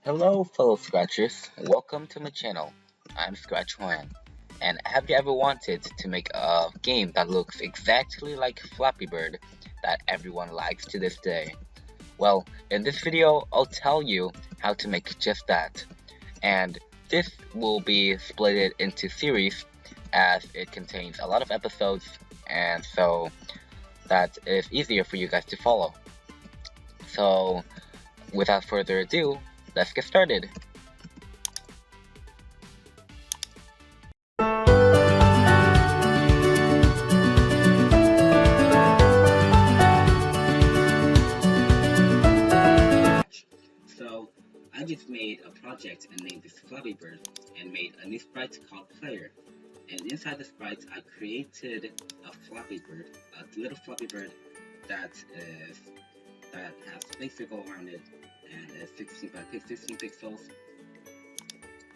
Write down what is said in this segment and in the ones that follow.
Hello fellow Scratchers, welcome to my channel. I'm Scratch Juan, and have you ever wanted to make a game that looks exactly like Flappy Bird that everyone likes to this day? Well, in this video I'll tell you how to make just that, and this will be split into series as it contains a lot of episodes, and so that is easier for you guys to follow. So without further ado, let's get started. So I just made a project and named this Flappy Bird and made a new sprite called Player. And inside the sprite I created a Flappy Bird, a little Flappy Bird that has space to go around it and is 16 by 16 pixels,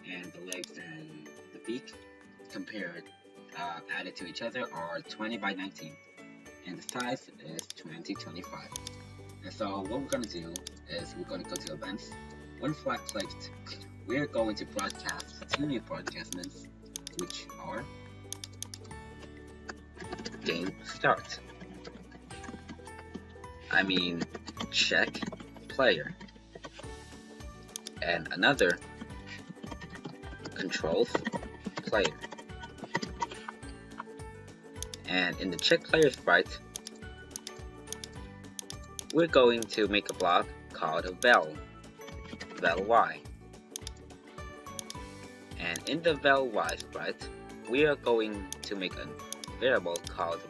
and the legs and the beak compared added to each other are 20 by 19, and the size is 2025. And so what we're going to do is we're going to go to events. When flag clicked, we're going to broadcast two new broadcastments, which are game start. Check player. And another controls player. And in the check player sprite, we're going to make a block called a val y. And in the val y sprite, we are going to make a variable called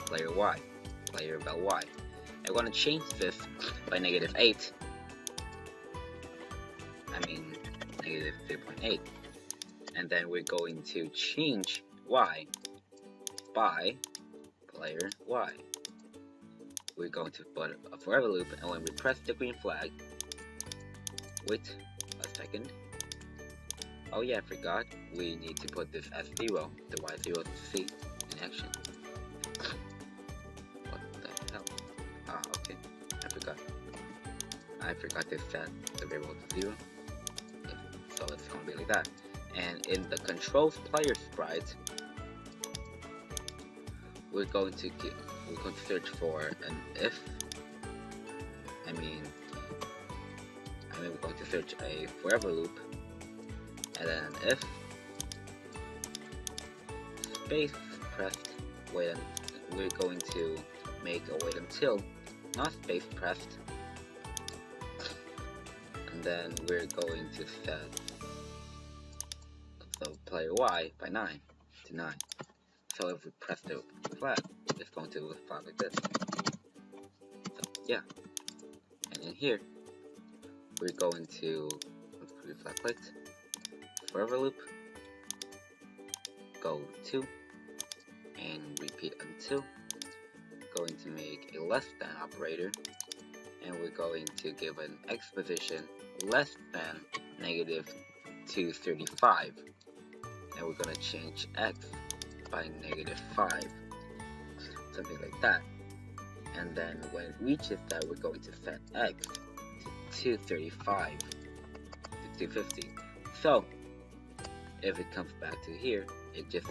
player val y. I'm going to change this by -8, negative 3.8, and then we're going to change y by player y. We're going to put a forever loop, and when we press the green flag, wait a second. Oh yeah, I forgot, we need to put this as 0, the y0 C in action. Okay, I forgot to set the variable to 0, so it's going to be like that. And in the controls player sprite, we're going to search for an if. We're going to search a forever loop, and then an if space pressed wait. We're going to make a wait until, not space pressed, and then we're going to set the player y by 9 to 9. So if we press the flag, it's going to flag like this. So yeah, and in here we're going to flag clicked, forever loop, go to, and repeat until. Going to make a less than operator, and we're going to give an x position less than -235, and we're going to change x by -5, something like that. And then when it reaches that, we're going to set x to 235 to 250. So if it comes back to here, it just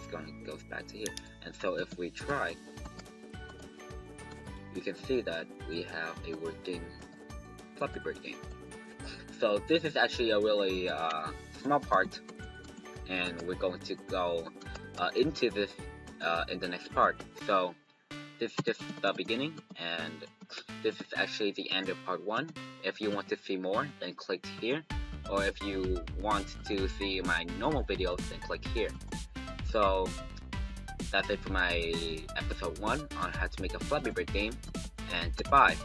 goes back to here. And so if we try, you can see that we have a working Flappy Bird game. So this is actually a really small part, and we're going to go into this in the next part. So this is just the beginning, and this is actually the end of part 1. If you want to see more, then click here, or if you want to see my normal videos, then click here. So that's it for my episode 1 on how to make a Flappy Bird game, and goodbye.